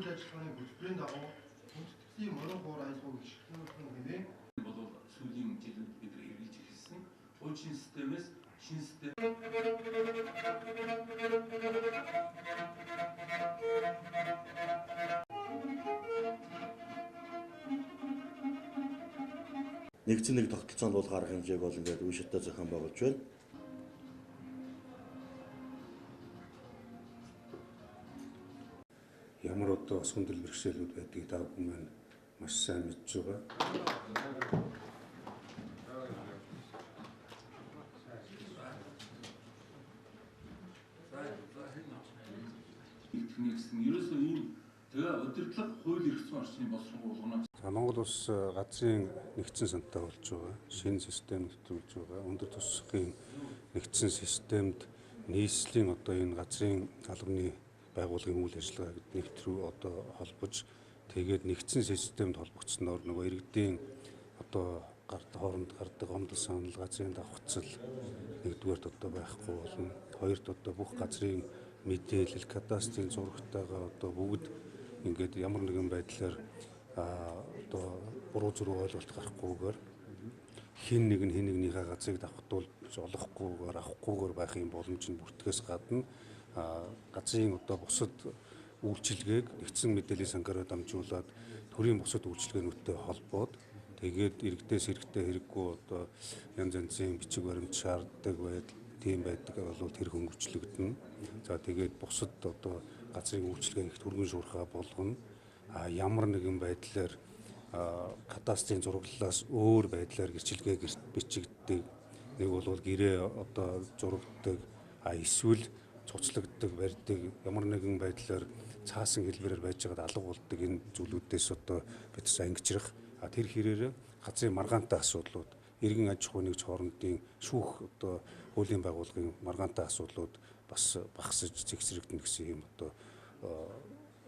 үйл ажиллагааны хөтөлбөрийн дагуу хүндэтгэлийн морин хуур аялал гэрчлэлтийн хэмээн бол сүүлийн жилүүд бид хэрэгжиж эхэлсэн. Хуучин системээс шинэ систем нэг тогтолцоонд бол гарах хэмжээг бол ингээд үе шатаа зохион байгуулж байна. Ямар одоо сүндэл бэрхшээлүүд байдгийг та бүхэн маань маш сайн мэдж байгаа. Ерөөсөө ийм тэгээ удирдлага хууль эрх зүйн орчны боловсрол Монгол улс газрын нэгдсэн сантай болж байгаа. Шинэ систем нэвтрүүлж байгаа. Өндөр тусгын нэгдсэн системд нийслэлийн одоо энэ газрын албаны байгууллагын үйл ажиллагааг нэвтрүү одоо холбож тэгээд нэгдсэн системд холбогдсноор нөгөө иргэдийн одоо хооронд гардаг гомдол санал, газрын давхцал нэгдүгээрт одоо байхгүй болно. Хоёрт одоо бүх газрын мэдээлэл, кадастрын зурагтайгаа одоо бүгд ингээд ямар нэгэн байдлаар одоо буруу зүрх ойлголт гарахгүйгээр хин нэгнийхээ газрыг давхтуулж олохгүйгээр авахгүйгээр байхын боломж нь бүртгэс гадна газрын одоо бусад үйлчилгээг нэгдсэн мэдээллийн санхаараа дамжуулаад төрийн бусад үйлчилгээнүүдтэй холбоод тэгээд иргэдээс хэрэгтэй хэрэггүй одоо янз янзын бичиг баримт шаарддаг байдал тийм байдаг бол тэр хөнгөвчлөгдөнө. За тэгээд бусад одоо газрын үйлчилгээ их түргэн шуурхаа болгоно. Ямар нэгэн байдлаар кадастрын зураглалаас өөр байдлаар гэрчилгээ бичигддэг. Нэг бол гэрээ одоо зурагдаг, эсвэл цуцлагддаг, барьдаг, ямар нэгэн байдлаар цаасан хэлбэрээр байж байгаад алга болдог энэ зүйлүүдээс одоо бид ангижрах тэр хэрээр газрын маргаантай асуудлууд, иргэн аж ахуйн нэгж хоорондын шүүх одоо хуулийн байгууллагын маргаантай асуудлууд бас багасж зэгсрэгдэнэ гэсэн юм одоо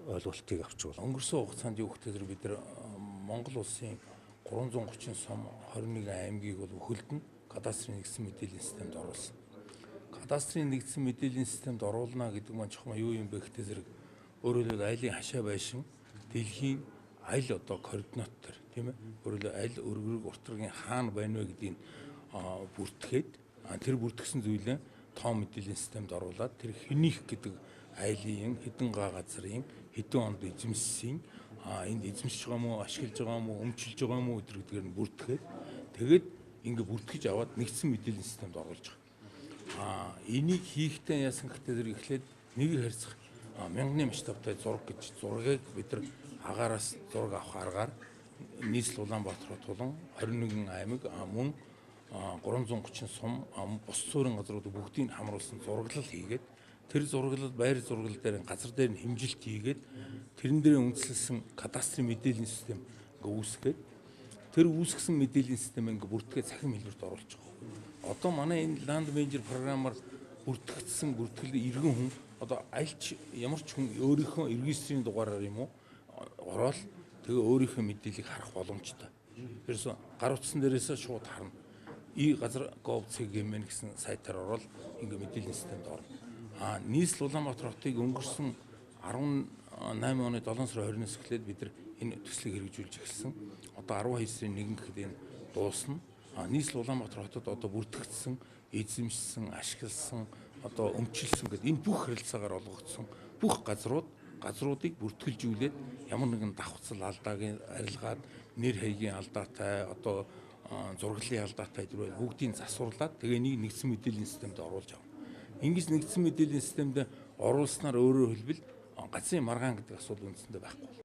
ойлголтыг авч байна. Өнгөрсөн хугацаанд юу гэхээр бид нар Монгол улсын 330 сум 21 аймгийг бол өхөлдөн кадастрын нэгдсэн мэдээллийн системд оруулсан. Кадастрын нэгдсэн мэдээллийн системд оруулна гэдэг маань чухам юу юм бэ гэхтэй зэрэг өөрөөр хэлбэл айлын хашаа байшин дэлхийн айл одоо координат төр тийм ээ өөрөөр айл өргөрөг уртрагийн хаана байна вэ гэдгийг бүртгээд тэр бүртгэсэн зүйлээ тоон мэдээллийн системд оруулаад тэр хэнийх гэдэг айлын хэдэн га газрын хэдэн онд эзэмссэн энд эзэмшиж байгаа мó ашиглаж байгаа мó өмчилж байгаа мó гэдгээр нь бүртгээд тэгээд ингээ бүртгэж аваад нэгдсэн мэдээллийн системд оруулж байгаа. Энийг хийхдээ яасан гэхтэй зэрэг эхлээд нэг харьцах мянганы масштабтай зураг гэж зургийг бид нар агаараас зураг авах аргаар нийслэл Улаанбаатар тулан 21 аймаг мөн 330 сум бус суурин газруудыг бүгдийг хамруулсан зураглал хийгээд тэр зураглал байр зураглал дээр газар дээр нь хэмжилт хийгээд тэрэн дээр үндэслэсэн кадастрын мэдээллийн систем ингээ үүсгээд тэр үүсгэсэн мэдээллийн систем ингээ бүртгээ цахим хэлбэрт оруулж байгаа. Одоо манай энэ ланд менежер програмаар бүртгэгдсэн бүртгэл иргэн хүн одоо альч ямар ч хүн өөрийнхөө регистрийн дугаараар юм уу ороод тэгээ өөрийнхөө мэдээллийг харах боломжтой. Тэрс гар утсан дээрээс шууд харна. газар.gov.cg гэсэн сайтаар ороод ингээ мэдээллийн системд орно. Нийслэл Улаанбаатар хотыг өнгөрсөн 18 оны 7 сарын 20-наас эхлээд бид нар энэ төслийг хэрэгжүүлж эхэлсэн. Одоо 12 сарын 1 гэхэд энэ дуусна. Нийслэл Улаанбаатар хотод одоо бүртгэгдсэн, эзэмшсэн, ашигласан, одоо өмчилсөн гэдэг энэ бүх харилцаагаар олгогдсон бүх газруудыг бүртгэлжүүлээд ямар нэгэн давхцал алдаагийн арилгаад нэр хаягийн алдаатай одоо зураглалын алдаатай бүгдийг засварлаад тэгээ нэгдсэн мэдээллийн системд оруулж авна. Ингэж нэгдсэн мэдээллийн системд оруулснаар өөрөөр хэлбэл газрын маргаан гэдэг асуудал үндсэндээ байхгүй.